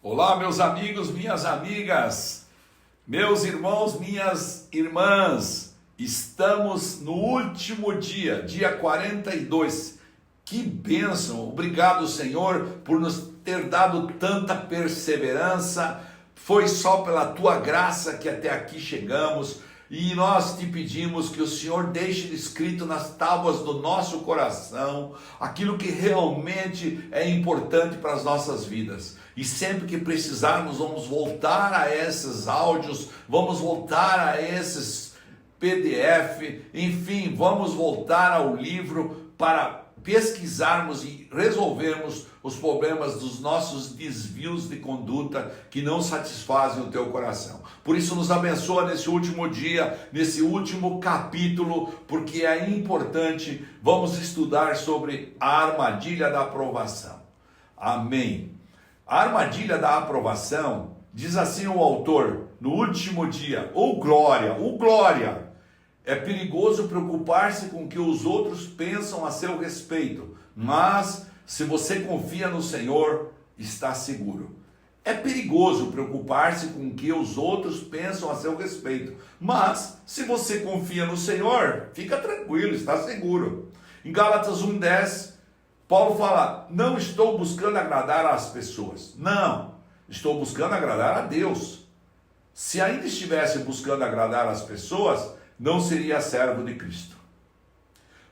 Olá, meus amigos, minhas amigas, meus irmãos, minhas irmãs. Estamos no último dia 42. Que bênção! Obrigado, Senhor, por nos ter dado tanta perseverança. Foi só pela tua graça que até aqui chegamos. E nós te pedimos que o Senhor deixe escrito nas tábuas do nosso coração aquilo que realmente é importante para as nossas vidas. E sempre que precisarmos, vamos voltar a esses áudios, vamos voltar a esses PDF, enfim, vamos voltar ao livro para pesquisarmos e resolvermos os problemas dos nossos desvios de conduta que não satisfazem o teu coração. Por isso nos abençoa nesse último dia, nesse último capítulo, porque é importante. Vamos estudar sobre a armadilha da aprovação. Amém. A armadilha da aprovação, diz assim o autor, no último dia, glória, é perigoso preocupar-se com o que os outros pensam a seu respeito, mas se você confia no Senhor, está seguro. É perigoso preocupar-se com o que os outros pensam a seu respeito, mas se você confia no Senhor, fica tranquilo, está seguro. Em Gálatas 1:10, Paulo fala: não estou buscando agradar às pessoas, não, estou buscando agradar a Deus. Se ainda estivesse buscando agradar às pessoas, não seria servo de Cristo.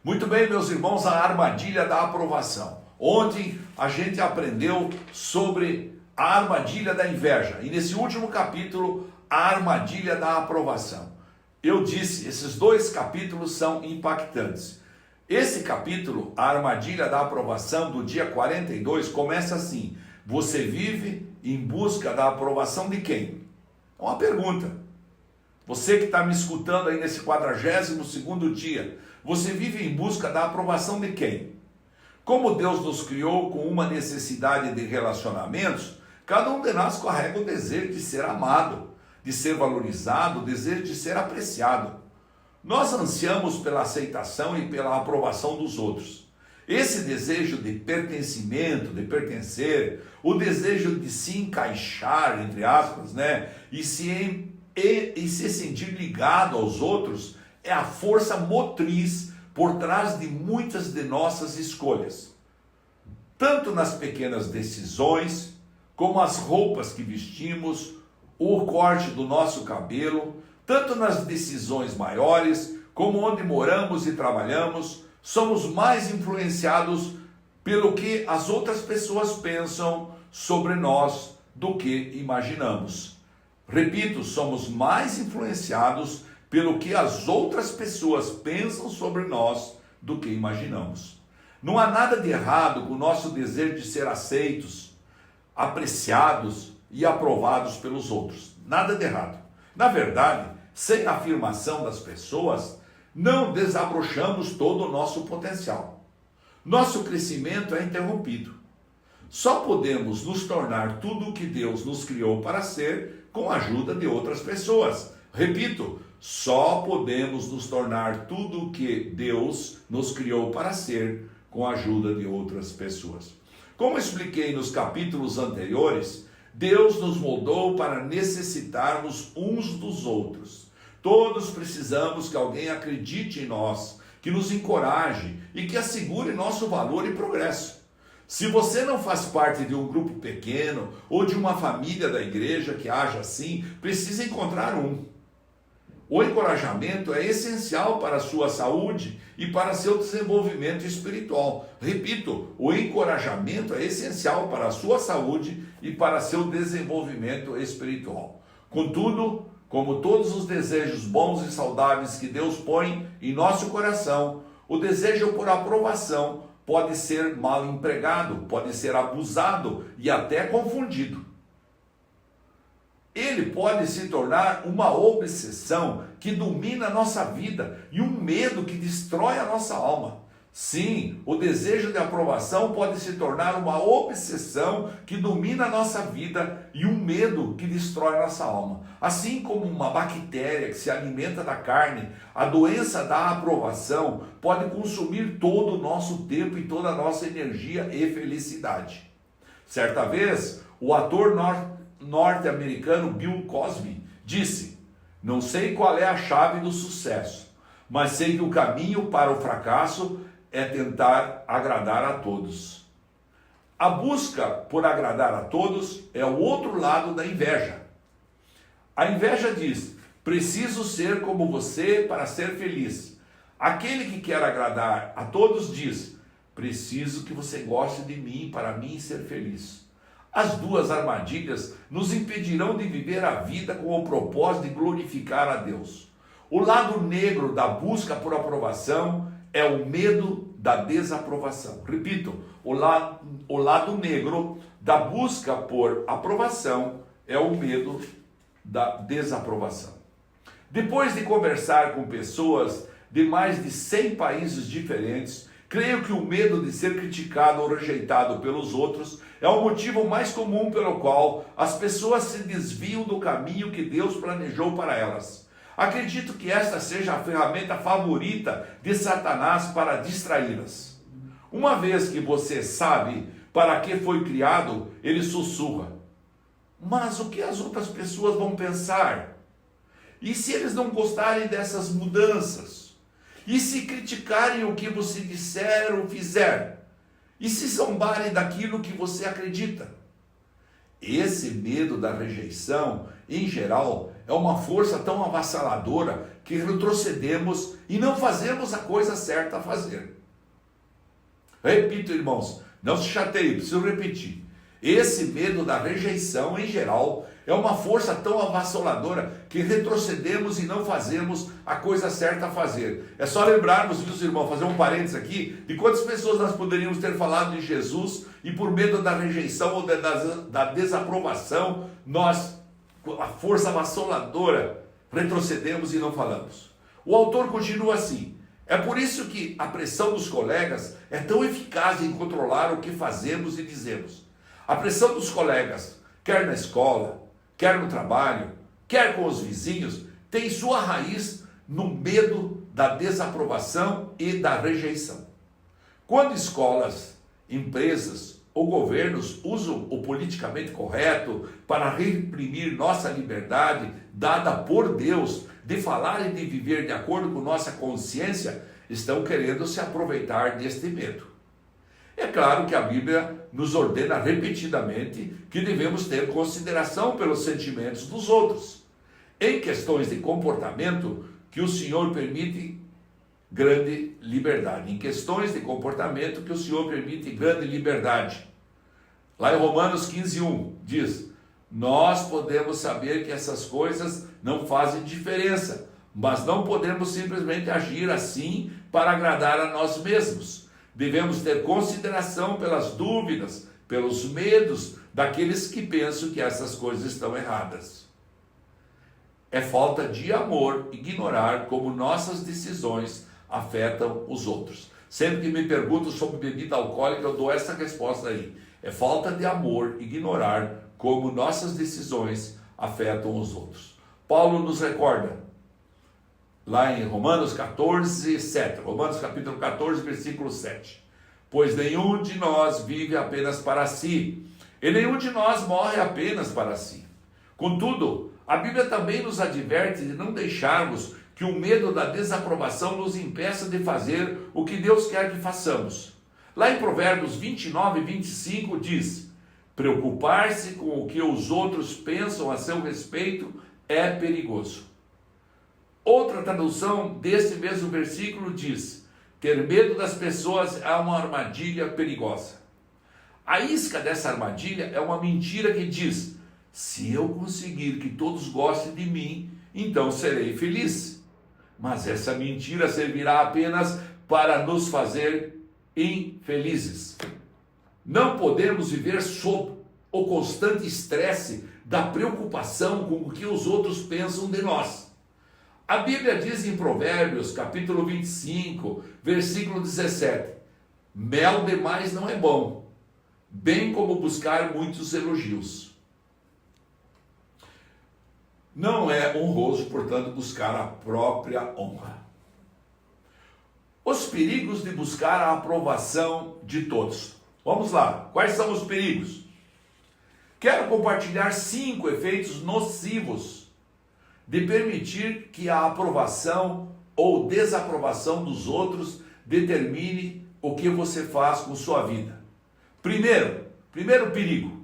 Muito bem, meus irmãos, a armadilha da aprovação. Ontem a gente aprendeu sobre a armadilha da inveja. E nesse último capítulo, a armadilha da aprovação. Eu disse, esses dois capítulos são impactantes. Esse capítulo, a armadilha da aprovação, do dia 42, começa assim: você vive em busca da aprovação de quem? É uma pergunta. Você que está me escutando aí nesse 42º dia, você vive em busca da aprovação de quem? Como Deus nos criou com uma necessidade de relacionamentos, cada um de nós carrega o desejo de ser amado, de ser valorizado, o desejo de ser apreciado. Nós ansiamos pela aceitação e pela aprovação dos outros. Esse desejo de pertencimento, de pertencer, o desejo de se encaixar, entre aspas, e se sentir ligado aos outros, é a força motriz por trás de muitas de nossas escolhas. Tanto nas pequenas decisões, como as roupas que vestimos, o corte do nosso cabelo, tanto nas decisões maiores, como onde moramos e trabalhamos, somos mais influenciados pelo que as outras pessoas pensam sobre nós do que imaginamos. Repito, somos mais influenciados pelo que as outras pessoas pensam sobre nós do que imaginamos. Não há nada de errado com o nosso desejo de ser aceitos, apreciados e aprovados pelos outros. Nada de errado. Na verdade, sem a afirmação das pessoas, não desabrochamos todo o nosso potencial. Nosso crescimento é interrompido. Só podemos nos tornar tudo o que Deus nos criou para ser com a ajuda de outras pessoas. Repito, só podemos nos tornar tudo o que Deus nos criou para ser com a ajuda de outras pessoas. Como expliquei nos capítulos anteriores, Deus nos moldou para necessitarmos uns dos outros. Todos precisamos que alguém acredite em nós, que nos encoraje e que assegure nosso valor e progresso. Se você não faz parte de um grupo pequeno ou de uma família da igreja que age assim, precisa encontrar um. O encorajamento é essencial para a sua saúde e para seu desenvolvimento espiritual. Repito, o encorajamento é essencial para a sua saúde e para seu desenvolvimento espiritual. Contudo, como todos os desejos bons e saudáveis que Deus põe em nosso coração, o desejo por aprovação pode ser mal empregado, pode ser abusado e até confundido. Ele pode se tornar uma obsessão que domina a nossa vida e um medo que destrói a nossa alma. Sim, o desejo de aprovação pode se tornar uma obsessão que domina a nossa vida e um medo que destrói a nossa alma. Assim como uma bactéria que se alimenta da carne, a doença da aprovação pode consumir todo o nosso tempo e toda a nossa energia e felicidade. Certa vez, o ator norte-americano Bill Cosby disse: "Não sei qual é a chave do sucesso, mas sei que o caminho para o fracasso é tentar agradar a todos." A busca por agradar a todos é o outro lado da inveja. A inveja diz: "Preciso ser como você para ser feliz." Aquele que quer agradar a todos diz: "Preciso que você goste de mim para mim ser feliz." As duas armadilhas nos impedirão de viver a vida com o propósito de glorificar a Deus. O lado negro da busca por aprovação é o medo da desaprovação. Repito, o lado negro da busca por aprovação é o medo da desaprovação. Depois de conversar com pessoas de mais de 100 países diferentes, creio que o medo de ser criticado ou rejeitado pelos outros é o motivo mais comum pelo qual as pessoas se desviam do caminho que Deus planejou para elas. Acredito que esta seja a ferramenta favorita de Satanás para distraí-las. Uma vez que você sabe para que foi criado, ele sussurra: "Mas o que as outras pessoas vão pensar? E se eles não gostarem dessas mudanças? E se criticarem o que você disser ou fizer? E se zombarem daquilo que você acredita?" Esse medo da rejeição, em geral, é uma força tão avassaladora que retrocedemos e não fazemos a coisa certa a fazer. Repito, irmãos, não se chateiem, preciso repetir. Esse medo da rejeição, em geral, é uma força tão avassaladora que retrocedemos e não fazemos a coisa certa a fazer. É só lembrarmos, meus irmãos, fazer um parênteses aqui, de quantas pessoas nós poderíamos ter falado de Jesus e por medo da rejeição ou da desaprovação, nós, com a força avassaladora, retrocedemos e não falamos. O autor continua assim: "É por isso que a pressão dos colegas é tão eficaz em controlar o que fazemos e dizemos. A pressão dos colegas, quer na escola, quer no trabalho, quer com os vizinhos, tem sua raiz no medo da desaprovação e da rejeição. Quando escolas, empresas ou governos usam o politicamente correto para reprimir nossa liberdade dada por Deus de falar e de viver de acordo com nossa consciência, estão querendo se aproveitar deste medo. É claro que a Bíblia nos ordena repetidamente que devemos ter consideração pelos sentimentos dos outros. Em questões de comportamento, que o Senhor permite grande liberdade. Em questões de comportamento, que o Senhor permite grande liberdade. Lá em Romanos 15:1 diz: "Nós podemos saber que essas coisas não fazem diferença, mas não podemos simplesmente agir assim para agradar a nós mesmos. Devemos ter consideração pelas dúvidas, pelos medos daqueles que pensam que essas coisas estão erradas." É falta de amor ignorar como nossas decisões afetam os outros. Sempre que me perguntam sobre bebida alcoólica, eu dou essa resposta aí. É falta de amor ignorar como nossas decisões afetam os outros. Paulo nos recorda, lá em Romanos 14, 7. Romanos capítulo 14, versículo 7. "Pois nenhum de nós vive apenas para si, e nenhum de nós morre apenas para si. Contudo, a Bíblia também nos adverte de não deixarmos que o medo da desaprovação nos impeça de fazer o que Deus quer que façamos. Lá em Provérbios 29 e 25 diz: "Preocupar-se com o que os outros pensam a seu respeito é perigoso." Outra tradução desse mesmo versículo diz: "Ter medo das pessoas é uma armadilha perigosa." A isca dessa armadilha é uma mentira que diz: "Se eu conseguir que todos gostem de mim, então serei feliz." Mas essa mentira servirá apenas para nos fazer infelizes. Não podemos viver sob o constante estresse da preocupação com o que os outros pensam de nós. A Bíblia diz em Provérbios, capítulo 25, versículo 17: "Mel demais não é bom, bem como buscar muitos elogios." Não é honroso, portanto, buscar a própria honra. Os perigos de buscar a aprovação de todos. Vamos lá, quais são os perigos? Quero compartilhar 5 efeitos nocivos de permitir que a aprovação ou desaprovação dos outros determine o que você faz com sua vida. Primeiro perigo: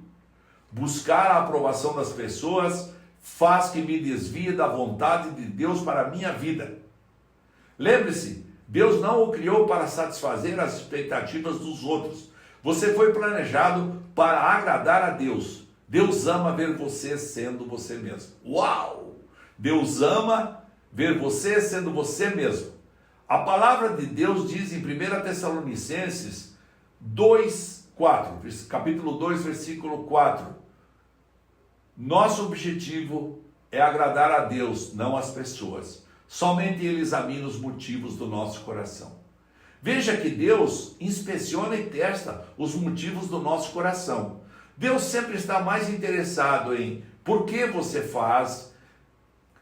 buscar a aprovação das pessoas faz que me desvie da vontade de Deus para a minha vida. Lembre-se, Deus não o criou para satisfazer as expectativas dos outros. Você foi planejado para agradar a Deus. Deus ama ver você sendo você mesmo. Uau! Deus ama ver você sendo você mesmo. A palavra de Deus diz em 1 Tessalonicenses 2:4, capítulo 2, versículo 4. Nosso objetivo é agradar a Deus, não as pessoas. Somente Ele examina os motivos do nosso coração. Veja que Deus inspeciona e testa os motivos do nosso coração. Deus sempre está mais interessado em por que você faz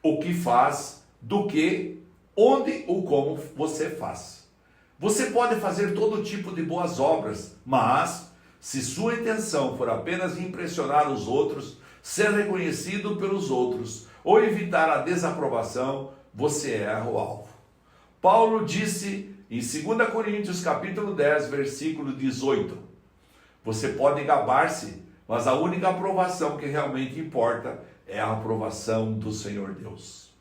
o que faz do que onde ou como você faz. Você pode fazer todo tipo de boas obras, mas se sua intenção for apenas impressionar os outros, ser reconhecido pelos outros ou evitar a desaprovação, você erra o alvo. Paulo disse em 2 Coríntios capítulo 10, versículo 18: você pode gabar-se, mas a única aprovação que realmente importa é a aprovação do Senhor Deus.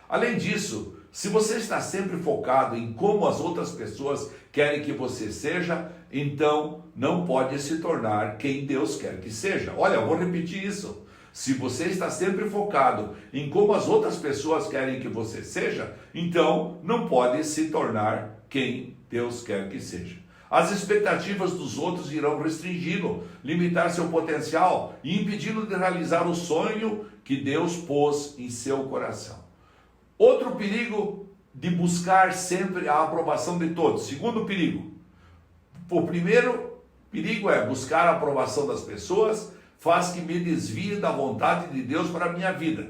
Além disso, se você está sempre focado em como as outras pessoas querem que você seja, então não pode se tornar quem Deus quer que seja. Olha, eu vou repetir isso. Se você está sempre focado em como as outras pessoas querem que você seja, então não pode se tornar quem Deus quer que seja. As expectativas dos outros irão restringi-lo, limitar seu potencial e impedi-lo de realizar o sonho que Deus pôs em seu coração. Outro perigo de buscar sempre a aprovação de todos. Segundo perigo. O primeiro perigo é buscar a aprovação das pessoas, faz que me desvie da vontade de Deus para a minha vida.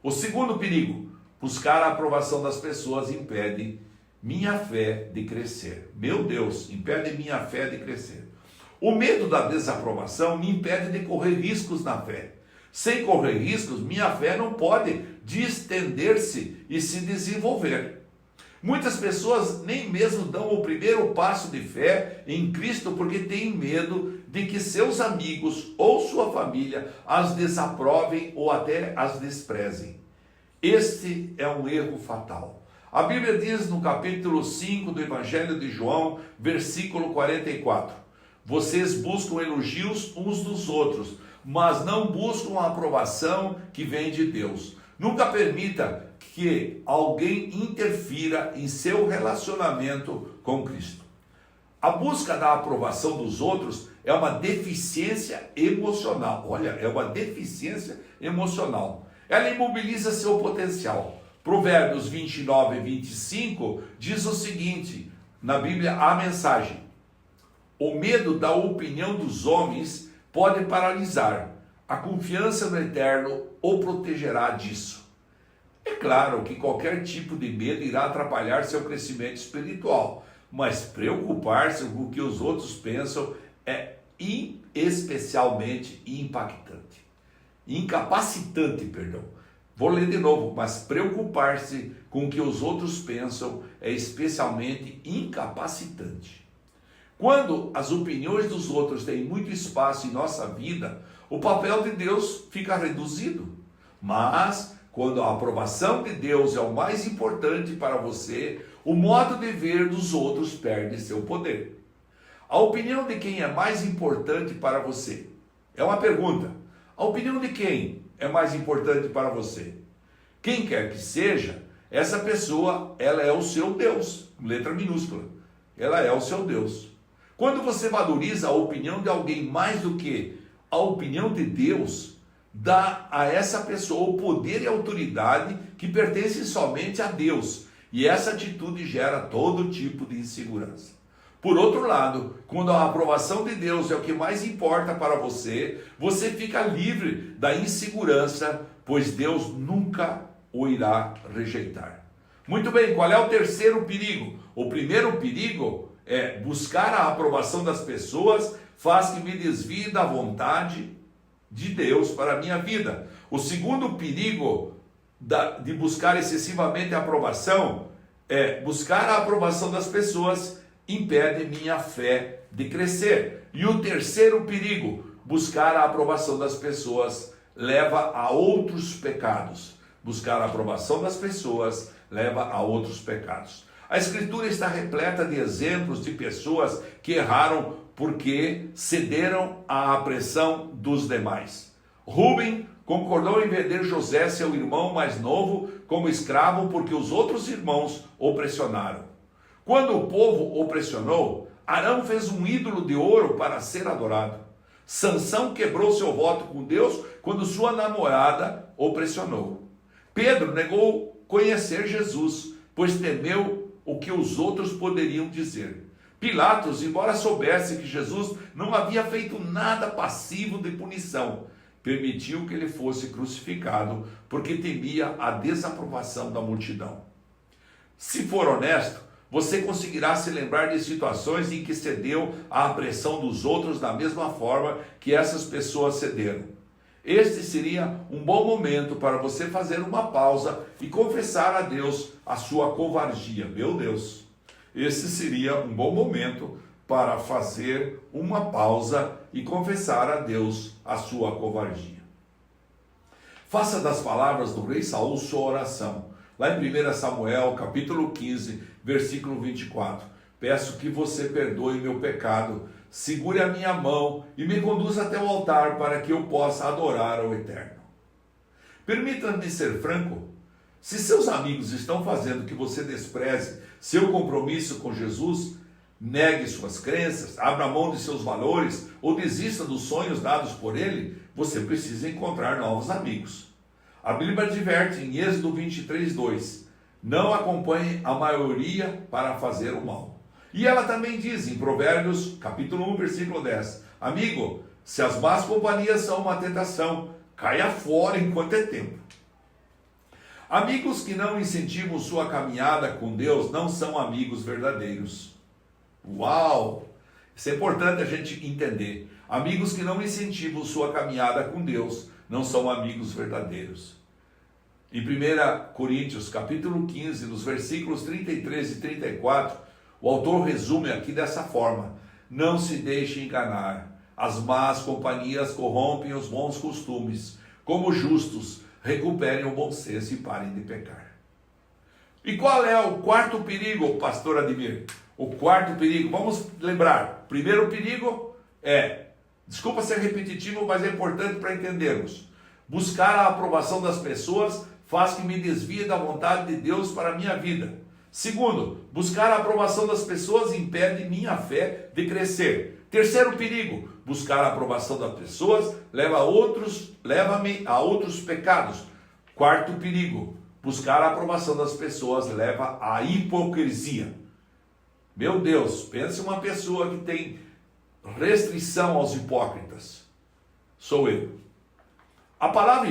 O segundo perigo, buscar a aprovação das pessoas impede minha fé de crescer. Meu Deus, impede minha fé de crescer. O medo da desaprovação me impede de correr riscos na fé. Sem correr riscos, minha fé não pode distender-se e se desenvolver. Muitas pessoas nem mesmo dão o primeiro passo de fé em Cristo porque têm medo de que seus amigos ou sua família as desaprovem ou até as desprezem. Este é um erro fatal. A Bíblia diz no capítulo 5 do Evangelho de João, versículo 44, vocês buscam elogios uns dos outros, mas não buscam a aprovação que vem de Deus. Nunca permita que alguém interfira em seu relacionamento com Cristo. A busca da aprovação dos outros é uma deficiência emocional. Olha, é uma deficiência emocional. Ela imobiliza seu potencial. Provérbios 29 e 25 diz o seguinte, na Bíblia, a mensagem: o medo da opinião dos homens pode paralisar. A confiança no Eterno o protegerá disso. É claro que qualquer tipo de medo irá atrapalhar seu crescimento espiritual, mas preocupar-se com o que os outros pensam é especialmente incapacitante. Vou ler de novo, mas preocupar-se com o que os outros pensam é especialmente incapacitante. Quando as opiniões dos outros têm muito espaço em nossa vida, o papel de Deus fica reduzido. Mas quando a aprovação de Deus é o mais importante para você, o modo de ver dos outros perde seu poder. A opinião de quem é mais importante para você? É uma pergunta. A opinião de quem é mais importante para você? Quem quer que seja, essa pessoa, ela é o seu Deus, letra minúscula. Ela é o seu Deus. Quando você valoriza a opinião de alguém mais do que a opinião de Deus, dá a essa pessoa o poder e autoridade que pertencem somente a Deus. E essa atitude gera todo tipo de insegurança. Por outro lado, quando a aprovação de Deus é o que mais importa para você, você fica livre da insegurança, pois Deus nunca o irá rejeitar. Muito bem, qual é o terceiro perigo? O primeiro perigo é buscar a aprovação das pessoas, faz que me desvie da vontade de Deus para a minha vida. O segundo perigo de buscar excessivamente a aprovação é buscar a aprovação das pessoas impede minha fé de crescer. E o terceiro perigo, buscar a aprovação das pessoas leva a outros pecados. Buscar a aprovação das pessoas leva a outros pecados. A Escritura está repleta de exemplos de pessoas que erraram porque cederam à pressão dos demais. Rubem concordou em vender José, seu irmão mais novo, como escravo porque os outros irmãos o pressionaram. Quando o povo o pressionou, Arão fez um ídolo de ouro para ser adorado. Sansão quebrou seu voto com Deus quando sua namorada o pressionou. Pedro negou conhecer Jesus, pois temeu o que os outros poderiam dizer. Pilatos, embora soubesse que Jesus não havia feito nada passivo de punição, permitiu que ele fosse crucificado, porque temia a desaprovação da multidão. Se for honesto, você conseguirá se lembrar de situações em que cedeu à pressão dos outros da mesma forma que essas pessoas cederam. Este seria um bom momento para você fazer uma pausa e confessar a Deus a sua covardia. Meu Deus, esse seria um bom momento para fazer uma pausa e confessar a Deus a sua covardia. Faça das palavras do rei Saul sua oração. Lá em 1 Samuel, capítulo 15, versículo 24. Peço que você perdoe meu pecado, segure a minha mão e me conduza até o altar para que eu possa adorar ao Eterno. Permita-me ser franco. Se seus amigos estão fazendo que você despreze seu compromisso com Jesus, negue suas crenças, abra mão de seus valores ou desista dos sonhos dados por ele, você precisa encontrar novos amigos. A Bíblia adverte em Êxodo 23:2, não acompanhe a maioria para fazer o mal. E ela também diz em Provérbios, capítulo 1, versículo 10, amigo, se as más companhias são uma tentação, caia fora enquanto é tempo. Amigos que não incentivam sua caminhada com Deus não são amigos verdadeiros. Uau! Isso é importante a gente entender. Amigos que não incentivam sua caminhada com Deus não são amigos verdadeiros. Em 1 Coríntios, capítulo 15, nos versículos 33 e 34, o autor resume aqui dessa forma: não se deixe enganar, as más companhias corrompem os bons costumes. Como justos, recuperem o bom senso e parem de pecar. E qual é o quarto perigo, pastor Ademir? O quarto perigo, vamos lembrar, o primeiro perigo é, desculpa ser repetitivo, mas é importante para entendermos, buscar a aprovação das pessoas faz que me desvie da vontade de Deus para a minha vida. Segundo, buscar a aprovação das pessoas impede minha fé de crescer. Terceiro perigo, buscar a aprovação das pessoas leva-me a outros pecados. Quarto perigo, buscar a aprovação das pessoas leva à hipocrisia. Meu Deus, pense uma pessoa que tem restrição aos hipócritas. Sou eu. A palavra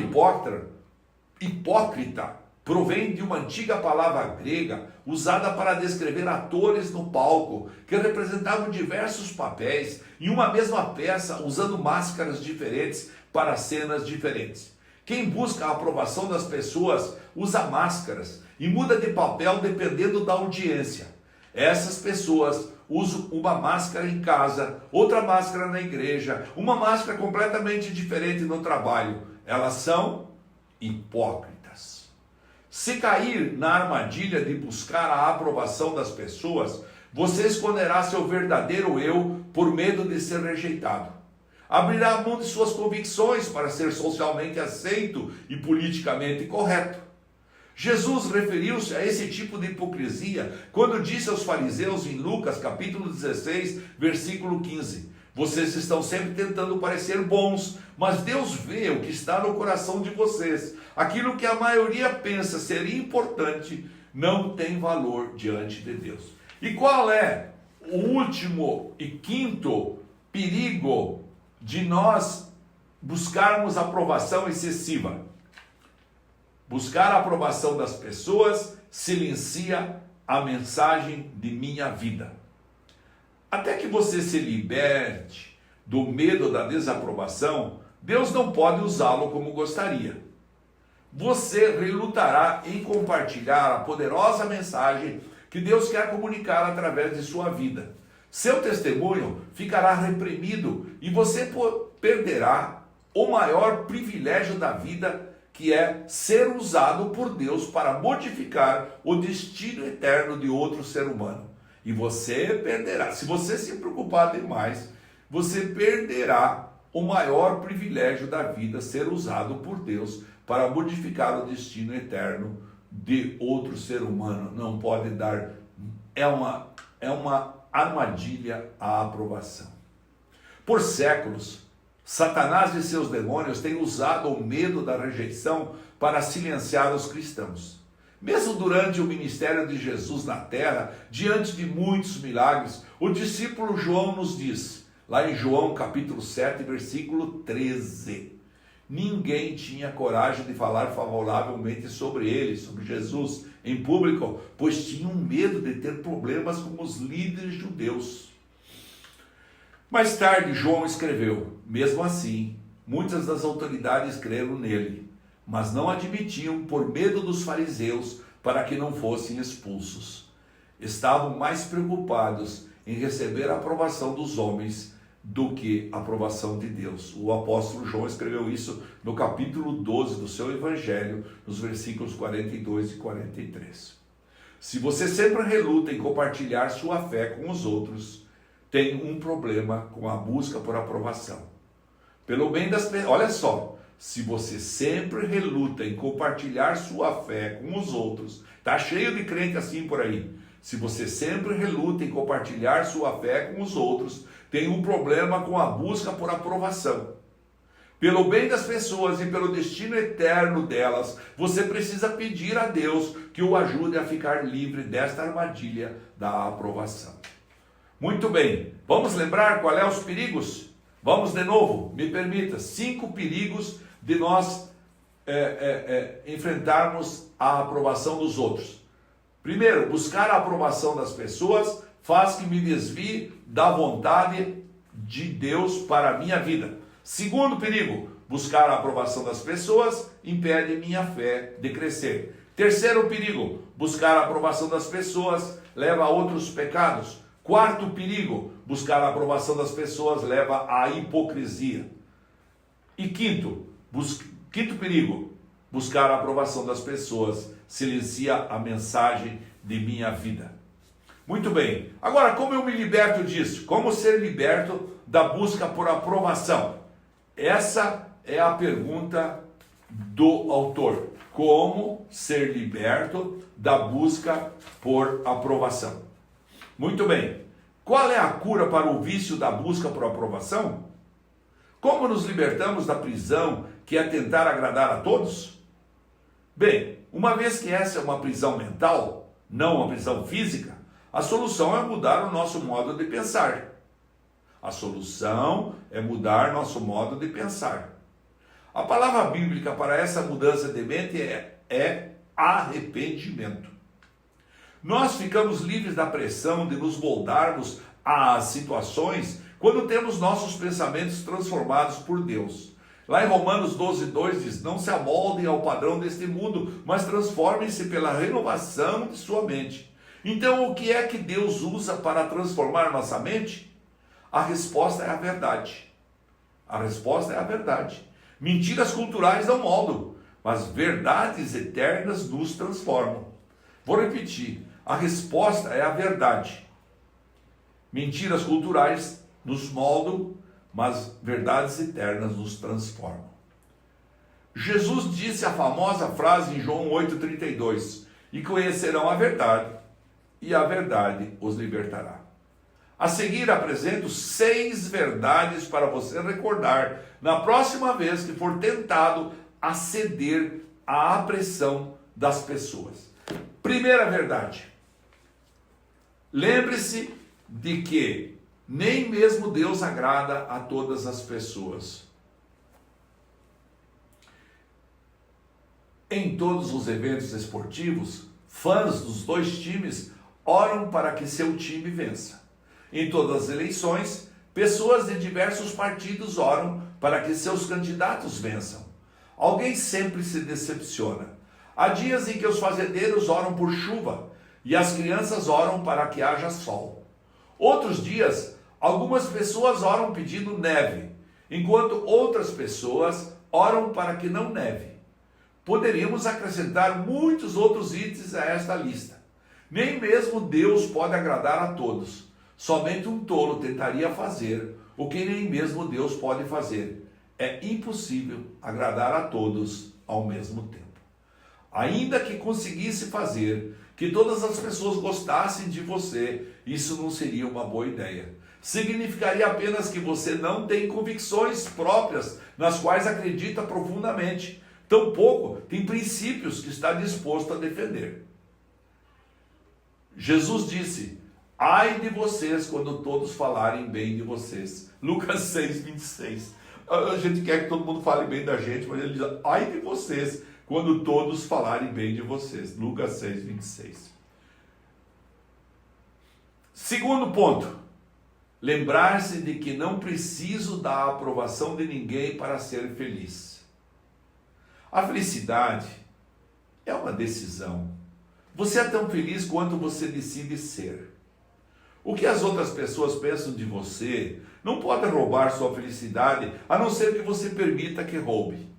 hipócrita, provém de uma antiga palavra grega usada para descrever atores no palco que representavam diversos papéis em uma mesma peça usando máscaras diferentes para cenas diferentes. Quem busca a aprovação das pessoas usa máscaras e muda de papel dependendo da audiência. Essas pessoas usam uma máscara em casa, outra máscara na igreja, uma máscara completamente diferente no trabalho. Elas são hipócritas. Se cair na armadilha de buscar a aprovação das pessoas, você esconderá seu verdadeiro eu por medo de ser rejeitado. Abrirá mão de suas convicções para ser socialmente aceito e politicamente correto. Jesus referiu-se a esse tipo de hipocrisia quando disse aos fariseus em Lucas capítulo 16, versículo 15: vocês estão sempre tentando parecer bons, mas Deus vê o que está no coração de vocês. Aquilo que a maioria pensa ser importante não tem valor diante de Deus. E qual é o último e quinto perigo de nós buscarmos aprovação excessiva? Buscar a aprovação das pessoas silencia a mensagem de minha vida. Até que você se liberte do medo da desaprovação, Deus não pode usá-lo como gostaria. Você relutará em compartilhar a poderosa mensagem que Deus quer comunicar através de sua vida. Seu testemunho ficará reprimido e você perderá o maior privilégio da vida, que é ser usado por Deus para modificar o destino eterno de outro ser humano. E você perderá. Se você se preocupar demais, você perderá o maior privilégio da vida, ser usado por Deus para modificar o destino eterno de outro ser humano. Não pode dar, é uma armadilha à aprovação. Por séculos, Satanás e seus demônios têm usado o medo da rejeição para silenciar os cristãos. Mesmo durante o ministério de Jesus na terra, diante de muitos milagres, o discípulo João nos diz, lá em João capítulo 7, versículo 13, ninguém tinha coragem de falar favoravelmente sobre ele, sobre Jesus, em público, pois tinham medo de ter problemas com os líderes judeus. Mais tarde, João escreveu, mesmo assim, muitas das autoridades creram nele, mas não admitiam por medo dos fariseus para que não fossem expulsos. Estavam mais preocupados em receber a aprovação dos homens do que a aprovação de Deus. O apóstolo João escreveu isso no capítulo 12 do seu evangelho, nos versículos 42 e 43. Se você sempre reluta em compartilhar sua fé com os outros, tem um problema com a busca por aprovação. Pelo bem das pessoas, olha só, se você sempre reluta em compartilhar sua fé com os outros, tá cheio de crente assim por aí. Se você sempre reluta em compartilhar sua fé com os outros, tem um problema com a busca por aprovação. Pelo bem das pessoas e pelo destino eterno delas, você precisa pedir a Deus que o ajude a ficar livre desta armadilha da aprovação. Muito bem, vamos lembrar qual é os perigos? Vamos de novo, me permita, 5 perigos de nós enfrentarmos a aprovação dos outros. Primeiro, buscar a aprovação das pessoas faz que me desvie da vontade de Deus para a minha vida. Segundo perigo, buscar a aprovação das pessoas impede minha fé de crescer. Terceiro perigo, buscar a aprovação das pessoas leva a outros pecados. Quarto perigo, buscar a aprovação das pessoas leva à hipocrisia. E quinto perigo, buscar a aprovação das pessoas silencia a mensagem de minha vida. Muito bem, agora como eu me liberto disso? Como ser liberto da busca por aprovação? Essa é a pergunta do autor. Como ser liberto da busca por aprovação? Muito bem, qual é a cura para o vício da busca por aprovação? Como nos libertamos da prisão que é tentar agradar a todos? Bem, uma vez que essa é uma prisão mental, não uma prisão física, a solução é mudar o nosso modo de pensar. A solução é mudar nosso modo de pensar. A palavra bíblica para essa mudança de mente é arrependimento. Nós ficamos livres da pressão de nos moldarmos às situações quando temos nossos pensamentos transformados por Deus. Lá em Romanos 12:2 diz, não se amoldem ao padrão deste mundo, mas transformem-se pela renovação de sua mente. Então, o que é que Deus usa para transformar nossa mente? A resposta é a verdade. A resposta é a verdade. Mentiras culturais não moldam, mas verdades eternas nos transformam. Vou repetir. A resposta é a verdade. Mentiras culturais nos moldam, mas verdades eternas nos transformam. Jesus disse a famosa frase em João 8,32, e conhecerão a verdade, e a verdade os libertará. A seguir apresento 6 verdades para você recordar na próxima vez que for tentado a ceder à pressão das pessoas. Primeira verdade. Lembre-se de que nem mesmo Deus agrada a todas as pessoas. Em todos os eventos esportivos, fãs dos 2 times oram para que seu time vença. Em todas as eleições, pessoas de diversos partidos oram para que seus candidatos vençam. Alguém sempre se decepciona. Há dias em que os fazendeiros oram por chuva e as crianças oram para que haja sol. Outros dias, algumas pessoas oram pedindo neve, enquanto outras pessoas oram para que não neve. Poderíamos acrescentar muitos outros itens a esta lista. Nem mesmo Deus pode agradar a todos. Somente um tolo tentaria fazer o que nem mesmo Deus pode fazer. É impossível agradar a todos ao mesmo tempo. Ainda que conseguisse fazer que todas as pessoas gostassem de você, isso não seria uma boa ideia. Significaria apenas que você não tem convicções próprias nas quais acredita profundamente. Tampouco tem princípios que está disposto a defender. Jesus disse: ai de vocês quando todos falarem bem de vocês. Lucas 6, 26. A gente quer que todo mundo fale bem da gente, mas ele diz: ai de vocês quando todos falarem bem de vocês. Lucas 6, 26. Segundo ponto, lembrar-se de que não preciso da aprovação de ninguém para ser feliz. A felicidade é uma decisão. Você é tão feliz quanto você decide ser. O que as outras pessoas pensam de você não pode roubar sua felicidade, a não ser que você permita que roube.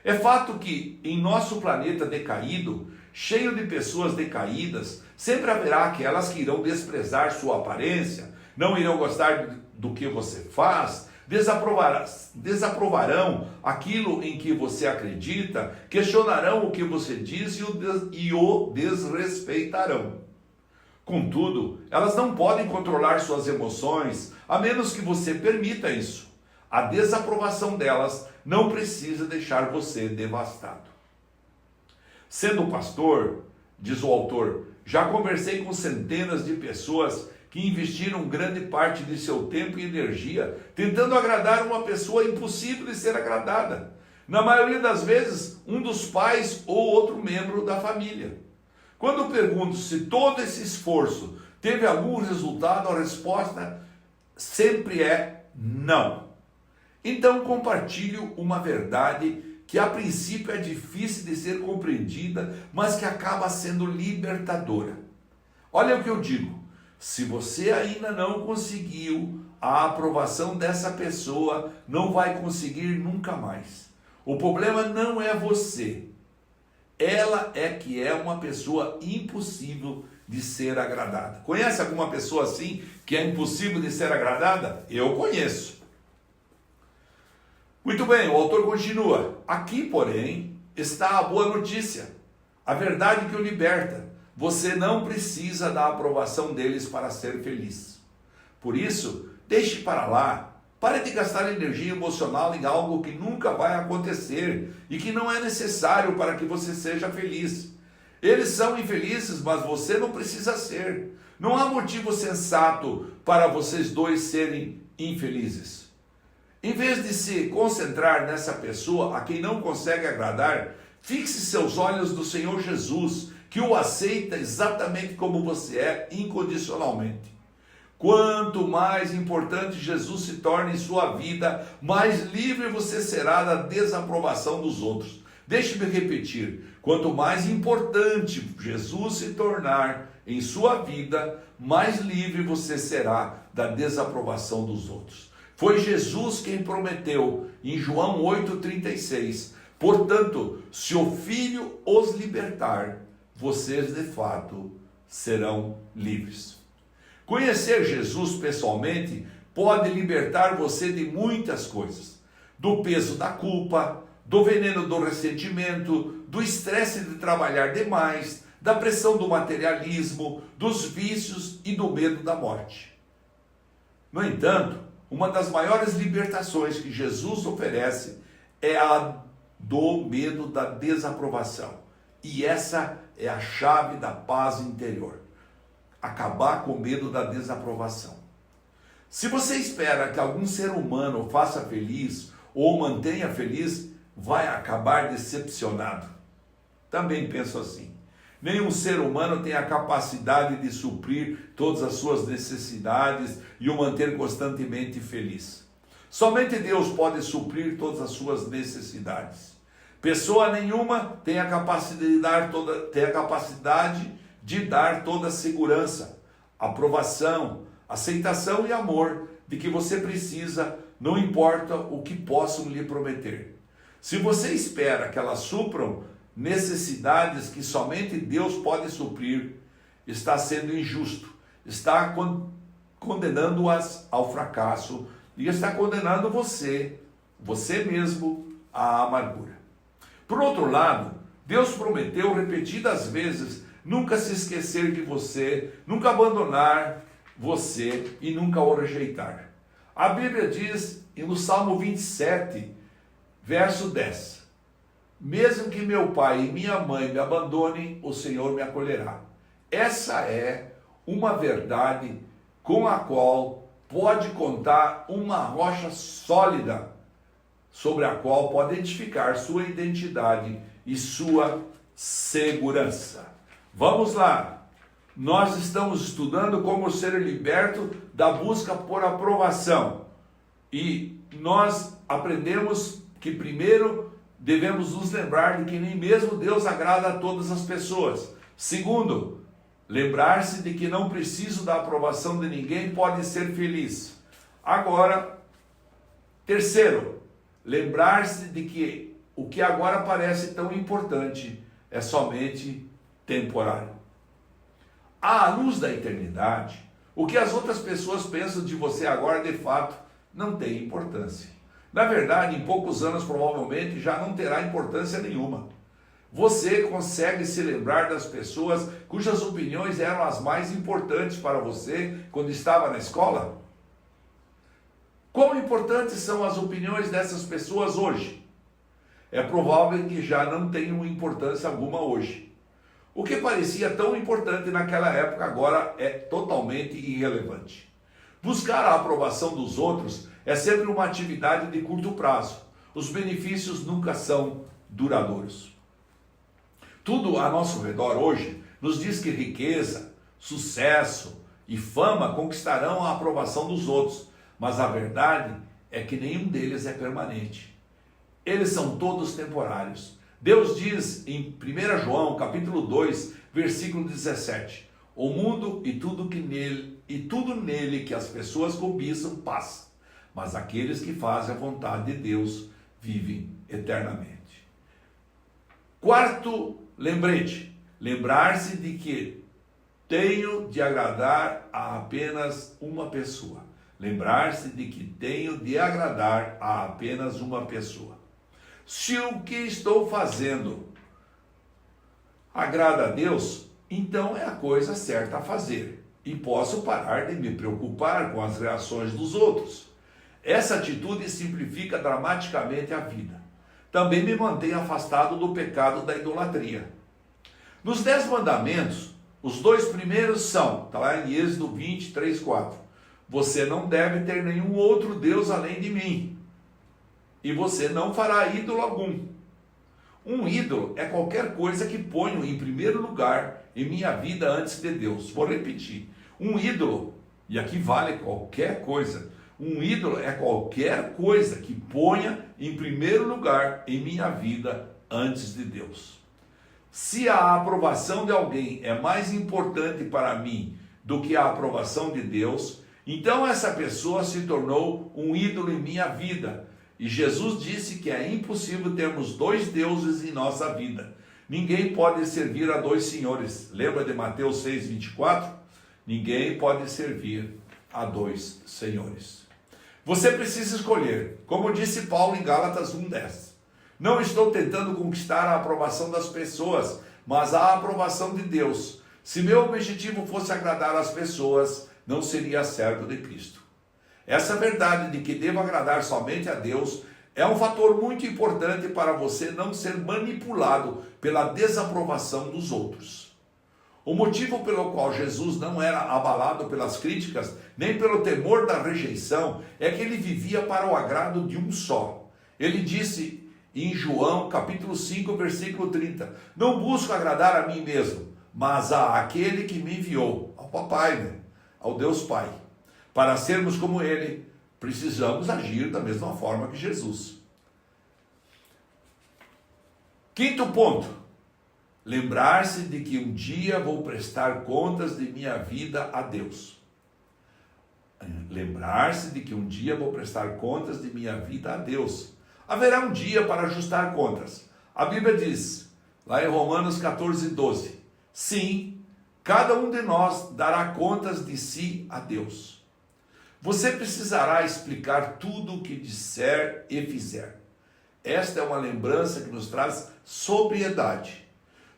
É fato que em nosso planeta decaído, cheio de pessoas decaídas, sempre haverá aquelas que irão desprezar sua aparência, não irão gostar do que você faz, desaprovarão aquilo em que você acredita, questionarão o que você diz e o desrespeitarão. Contudo, elas não podem controlar suas emoções, a menos que você permita isso. A desaprovação delas não precisa deixar você devastado. Sendo pastor, diz o autor, já conversei com centenas de pessoas que investiram grande parte de seu tempo e energia tentando agradar uma pessoa impossível de ser agradada. Na maioria das vezes, um dos pais ou outro membro da família. Quando pergunto se todo esse esforço teve algum resultado, a resposta sempre é não. Então compartilho uma verdade que a princípio é difícil de ser compreendida, mas que acaba sendo libertadora. Olha o que eu digo: se você ainda não conseguiu a aprovação dessa pessoa, não vai conseguir nunca mais. O problema não é você. Ela é que é uma pessoa impossível de ser agradada. Conhece alguma pessoa assim que é impossível de ser agradada? Eu conheço. Muito bem, o autor continua. Aqui, porém, está a boa notícia, a verdade que o liberta. Você não precisa da aprovação deles para ser feliz. Por isso, deixe para lá. Pare de gastar energia emocional em algo que nunca vai acontecer e que não é necessário para que você seja feliz. Eles são infelizes, mas você não precisa ser. Não há motivo sensato para vocês dois serem infelizes. Em vez de se concentrar nessa pessoa a quem não consegue agradar, fixe seus olhos no Senhor Jesus, que o aceita exatamente como você é, incondicionalmente. Quanto mais importante Jesus se torna em sua vida, mais livre você será da desaprovação dos outros. Deixe-me repetir, quanto mais importante Jesus se tornar em sua vida, mais livre você será da desaprovação dos outros. Foi Jesus quem prometeu em João 8,36, portanto, se o Filho os libertar, vocês de fato serão livres. Conhecer Jesus pessoalmente pode libertar você de muitas coisas. Do peso da culpa, do veneno do ressentimento, do estresse de trabalhar demais, da pressão do materialismo, dos vícios e do medo da morte. No entanto, uma das maiores libertações que Jesus oferece é a do medo da desaprovação. E essa é a chave da paz interior. Acabar com o medo da desaprovação. Se você espera que algum ser humano o faça feliz ou o mantenha feliz, vai acabar decepcionado. Também penso assim. Nenhum ser humano tem a capacidade de suprir todas as suas necessidades e o manter constantemente feliz. Somente Deus pode suprir todas as suas necessidades. Pessoa nenhuma tem a capacidade de dar toda a segurança, aprovação, aceitação e amor de que você precisa, não importa o que possam lhe prometer. Se você espera que elas supram necessidades que somente Deus pode suprir, está sendo injusto, está condenando-as ao fracasso e está condenando você mesmo, à amargura. Por outro lado, Deus prometeu repetidas vezes nunca se esquecer de você, nunca abandonar você e nunca o rejeitar. A Bíblia diz no Salmo 27, verso 10: mesmo que meu pai e minha mãe me abandonem, o Senhor me acolherá. Essa é uma verdade com a qual pode contar uma rocha sólida, sobre a qual pode edificar sua identidade e sua segurança. Vamos lá. Nós estamos estudando como ser liberto da busca por aprovação. E nós aprendemos que primeiro devemos nos lembrar de que nem mesmo Deus agrada a todas as pessoas. Segundo, lembrar-se de que não preciso da aprovação de ninguém pode ser feliz. Agora, terceiro, lembrar-se de que o que agora parece tão importante é somente temporário. À luz da eternidade, o que as outras pessoas pensam de você agora, de fato, não tem importância. Na verdade, em poucos anos, provavelmente, já não terá importância nenhuma. Você consegue se lembrar das pessoas cujas opiniões eram as mais importantes para você quando estava na escola? Quão importantes são as opiniões dessas pessoas hoje? É provável que já não tenham importância alguma hoje. O que parecia tão importante naquela época agora é totalmente irrelevante. Buscar a aprovação dos outros é sempre uma atividade de curto prazo. Os benefícios nunca são duradouros. Tudo a nosso redor hoje nos diz que riqueza, sucesso e fama conquistarão a aprovação dos outros, mas a verdade é que nenhum deles é permanente. Eles são todos temporários. Deus diz em 1 João, capítulo 2, versículo 17: o mundo e tudo nele que as pessoas cobiçam passa, mas aqueles que fazem a vontade de Deus vivem eternamente. Quarto lembrete: lembrar-se de que tenho de agradar a apenas uma pessoa. Lembrar-se de que tenho de agradar a apenas uma pessoa. Se o que estou fazendo agrada a Deus, então é a coisa certa a fazer. E posso parar de me preocupar com as reações dos outros. Essa atitude simplifica dramaticamente a vida. Também me mantém afastado do pecado da idolatria. Nos 10 mandamentos, os 2 primeiros são, está lá em Êxodo 23, 4. Você não deve ter nenhum outro Deus além de mim. E você não fará ídolo algum. Um ídolo é qualquer coisa que ponho em primeiro lugar em minha vida antes de Deus. Vou repetir. Um ídolo, e aqui vale qualquer coisa, um ídolo é qualquer coisa que ponha em primeiro lugar em minha vida antes de Deus. Se a aprovação de alguém é mais importante para mim do que a aprovação de Deus, então essa pessoa se tornou um ídolo em minha vida. E Jesus disse que é impossível termos 2 deuses em nossa vida. Ninguém pode servir a 2 senhores. Lembra de Mateus 6, 24? Ninguém pode servir a 2 senhores. Você precisa escolher, como disse Paulo em Gálatas 1:10. Não estou tentando conquistar a aprovação das pessoas, mas a aprovação de Deus. Se meu objetivo fosse agradar as pessoas, não seria servo de Cristo. Essa verdade de que devo agradar somente a Deus é um fator muito importante para você não ser manipulado pela desaprovação dos outros. O motivo pelo qual Jesus não era abalado pelas críticas, nem pelo temor da rejeição, é que ele vivia para o agrado de um só. Ele disse em João capítulo 5, versículo 30, não busco agradar a mim mesmo, mas a aquele que me enviou, ao Papai, ao Deus Pai. Para sermos como ele, precisamos agir da mesma forma que Jesus. Quinto ponto, lembrar-se de que um dia vou prestar contas de minha vida a Deus. Lembrar-se de que um dia vou prestar contas de minha vida a Deus. Haverá um dia para ajustar contas. A Bíblia diz, lá em Romanos 14:12, sim, cada um de nós dará contas de si a Deus. Você precisará explicar tudo o que disser e fizer. Esta é uma lembrança que nos traz sobriedade.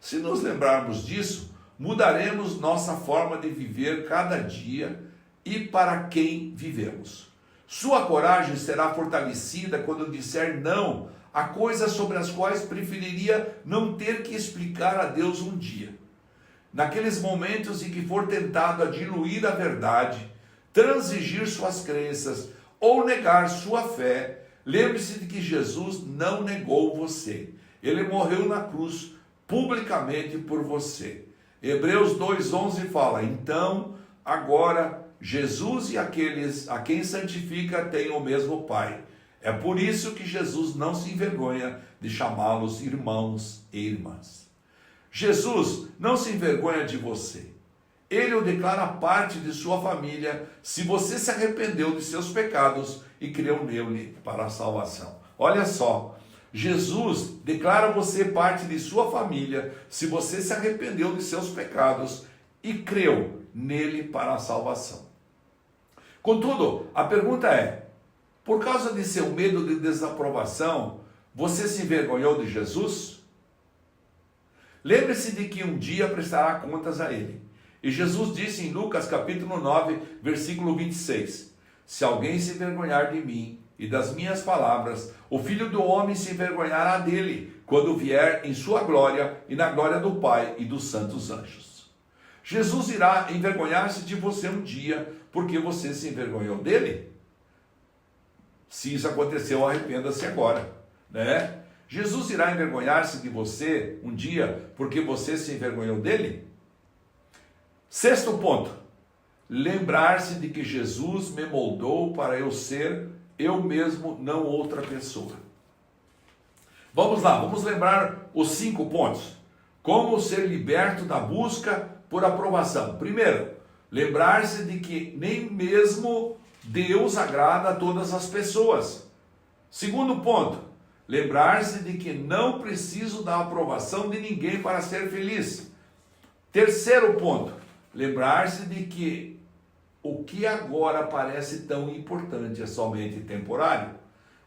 Se nos lembrarmos disso, mudaremos nossa forma de viver cada dia e para quem vivemos. Sua coragem será fortalecida quando disser não a coisas sobre as quais preferiria não ter que explicar a Deus um dia. Naqueles momentos em que for tentado a diluir a verdade, transigir suas crenças ou negar sua fé, lembre-se de que Jesus não negou você. Ele morreu na cruz publicamente por você. Hebreus 2:11 fala, então, agora, Jesus e aqueles a quem santifica têm o mesmo Pai. É por isso que Jesus não se envergonha de chamá-los irmãos e irmãs. Jesus não se envergonha de você. Ele o declara parte de sua família se você se arrependeu de seus pecados e creu nele para a salvação. Olha só, Jesus declara você parte de sua família se você se arrependeu de seus pecados e creu nele para a salvação. Contudo, a pergunta é, por causa de seu medo de desaprovação, você se envergonhou de Jesus? Lembre-se de que um dia prestará contas a ele. E Jesus disse em Lucas capítulo 9, versículo 26, se alguém se envergonhar de mim e das minhas palavras, o Filho do Homem se envergonhará dele, quando vier em sua glória e na glória do Pai e dos santos anjos. Jesus irá envergonhar-se de você um dia, porque você se envergonhou dele? Se isso aconteceu, arrependa-se agora, né? Jesus irá envergonhar-se de você um dia, porque você se envergonhou dele? Sexto ponto, lembrar-se de que Jesus me moldou para eu ser eu mesmo, não outra pessoa. Vamos lá, vamos lembrar os 5 pontos. Como ser liberto da busca por aprovação. Primeiro, lembrar-se de que nem mesmo Deus agrada a todas as pessoas. Segundo ponto, lembrar-se de que não preciso da aprovação de ninguém para ser feliz. Terceiro ponto, lembrar-se de que o que agora parece tão importante é somente temporário.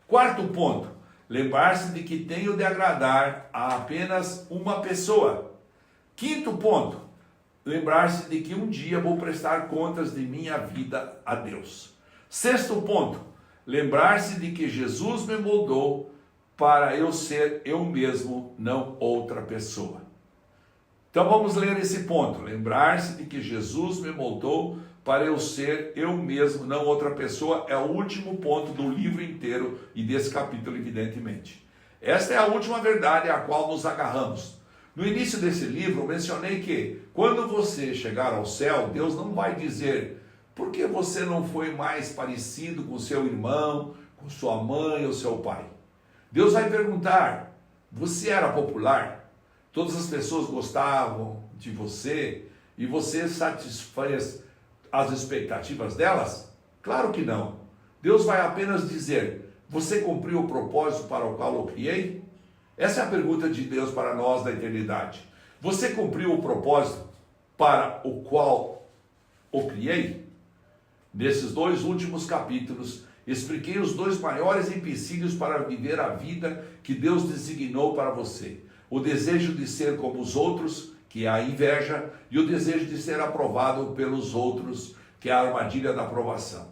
Quarto ponto, lembrar-se de que tenho de agradar a apenas uma pessoa. Quinto ponto, lembrar-se de que um dia vou prestar contas de minha vida a Deus. Sexto ponto, lembrar-se de que Jesus me moldou para eu ser eu mesmo, não outra pessoa. Então vamos ler esse ponto, lembrar-se de que Jesus me moldou para eu ser eu mesmo, não outra pessoa, é o último ponto do livro inteiro e desse capítulo, evidentemente. Esta é a última verdade à qual nos agarramos. No início desse livro, eu mencionei que, quando você chegar ao céu, Deus não vai dizer, por que você não foi mais parecido com seu irmão, com sua mãe ou seu pai? Deus vai perguntar, você era popular? Todas as pessoas gostavam de você e você satisfez as expectativas delas? Claro que não. Deus vai apenas dizer, você cumpriu o propósito para o qual eu criei? Essa é a pergunta de Deus para nós da eternidade. Você cumpriu o propósito para o qual o criei? Nesses 2 últimos capítulos, expliquei os 2 maiores empecilhos para viver a vida que Deus designou para você. O desejo de ser como os outros, que é a inveja, e o desejo de ser aprovado pelos outros, que é a armadilha da aprovação.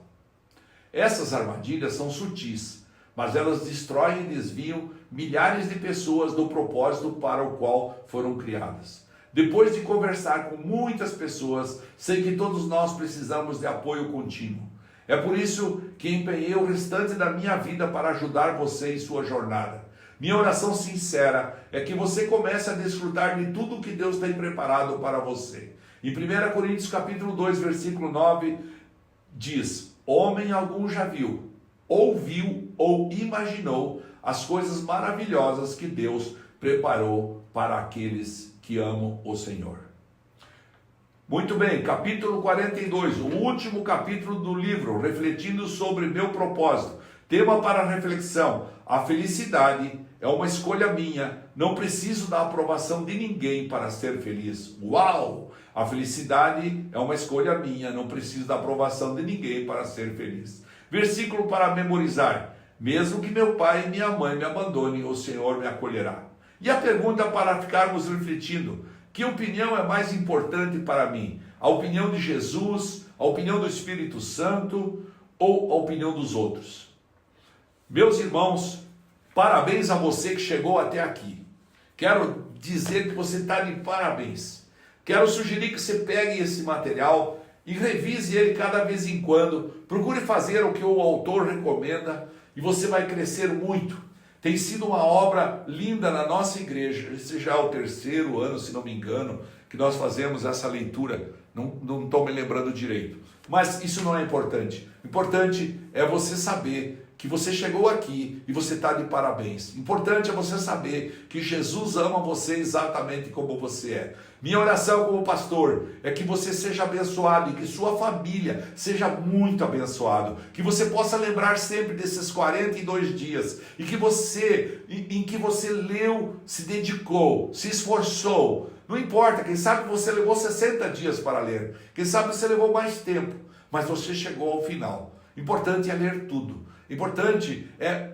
Essas armadilhas são sutis, mas elas destroem e desviam milhares de pessoas do propósito para o qual foram criadas. Depois de conversar com muitas pessoas, sei que todos nós precisamos de apoio contínuo. É por isso que empenhei o restante da minha vida para ajudar você em sua jornada. Minha oração sincera é que você comece a desfrutar de tudo que Deus tem preparado para você. Em 1 Coríntios capítulo 2, versículo 9, diz, homem algum já viu, ouviu ou imaginou as coisas maravilhosas que Deus preparou para aqueles que amam o Senhor. Muito bem, capítulo 42, o último capítulo do livro, refletindo sobre meu propósito. Tema para reflexão: a felicidade é uma escolha minha, não preciso da aprovação de ninguém para ser feliz. Uau! A felicidade é uma escolha minha, não preciso da aprovação de ninguém para ser feliz. Versículo para memorizar: mesmo que meu pai e minha mãe me abandonem, o Senhor me acolherá. E a pergunta para ficarmos refletindo: que opinião é mais importante para mim? A opinião de Jesus, a opinião do Espírito Santo ou a opinião dos outros? Meus irmãos, parabéns a você que chegou até aqui. Quero dizer que você está de parabéns. Quero sugerir que você pegue esse material e revise ele cada vez em quando. Procure fazer o que o autor recomenda e você vai crescer muito. Tem sido uma obra linda na nossa igreja. Esse já é o 3º ano, se não me engano, que nós fazemos essa leitura. Não estou me lembrando direito. Mas isso não é importante. O importante é você saber que você chegou aqui e você está de parabéns. Importante é você saber que Jesus ama você exatamente como você é. Minha oração como pastor é que você seja abençoado e que sua família seja muito abençoado. Que você possa lembrar sempre desses 42 dias e que em que você leu, se dedicou, se esforçou. Não importa, quem sabe você levou 60 dias para ler. Quem sabe você levou mais tempo, mas você chegou ao final. Importante é ler tudo. Importante é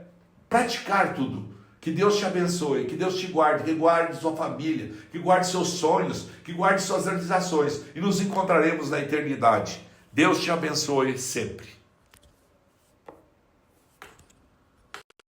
praticar tudo. Que Deus te abençoe, que Deus te guarde, que guarde sua família, que guarde seus sonhos, que guarde suas realizações. E nos encontraremos na eternidade. Deus te abençoe sempre.